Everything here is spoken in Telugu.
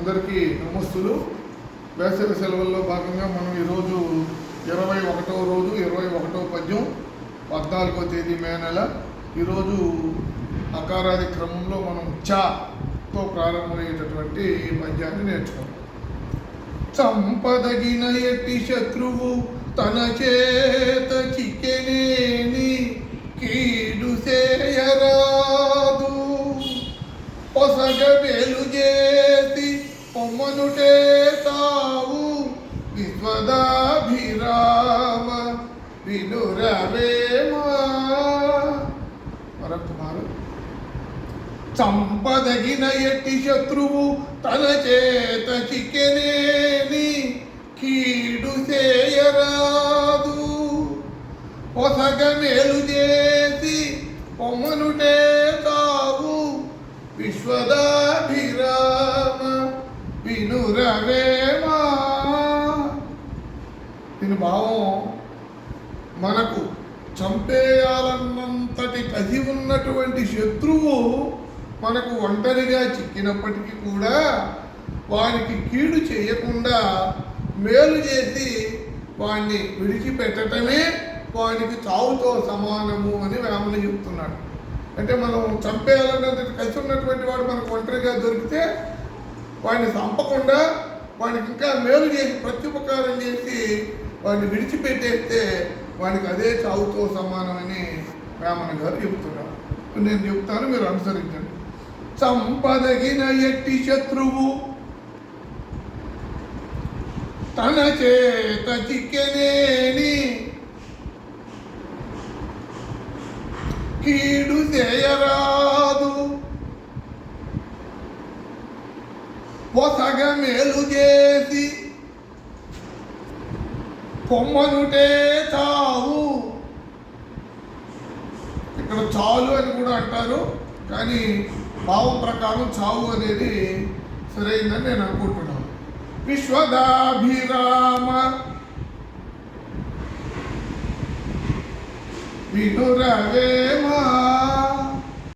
అందరికీ నమస్తులు. వేసవి సెలవుల్లో భాగంగా మనం ఈరోజు 21వ రోజు 21వ పద్యం 14వ తేదీ మే నెల. ఈరోజు అకారాది క్రమంలో మనం చాతో ప్రారంభమయ్యేటటువంటి ఈ పద్యాన్ని నేర్చుకుంటాం. చంపదగిన ఎట్టి శత్రువు తన చేత చిక్కెనేని కీడు చేయరాదు, పొసగ వెలు చేసి పొమ్మనుటే తావు విశ్వదాభిరామ వినురవేమా. మరొకమారు. చంపదగిన ఎట్టి శత్రువు తన చేత చిక్కెనేని కీడు చేయరాదు, పొసగ మేలు చేసి పొమ్మనుటే తావు విశ్వదాభిరామ వినురవేమా. దీని భావం, మనకు చంపేయాలన్నంతటి కసి ఉన్నటువంటి శత్రువు మనకు ఒంటరిగా చిక్కినప్పటికీ కూడా వానికి కీడు చేయకుండా మేలు చేసి వాడిని విడిచిపెట్టడమే వానికి చావుతో సమానము అని వేమన చెప్తున్నాడు. అంటే మనం చంపేయాలన్నంతటి కసి ఉన్నటువంటి వాడు మనకు ఒంటరిగా దొరికితే వాడిని చంపకుండా వాడికి ఇంకా మేలు చేసి ప్రత్యుపకారం చేసి వాడిని విడిచిపెట్టేస్తే వాడికి అదే చావుతో సమానమని వేమన గారు చెప్తున్నారు. నేను చెప్తాను, మీరు అనుసరించండి. సంపదగిన ఎట్టి శత్రువు తన చేత చిక్కెనేని కీడు చేయరాదు, పొసగ మేలు చేసి పొమ్మనుటే చావు. ఇక్కడ చాలు అని కూడా అంటారు, కానీ భావం ప్రకారం చావు అనేది సరైందని నేను అనుకుంటున్నాను. విశ్వదాభిరామ వినురవేమ.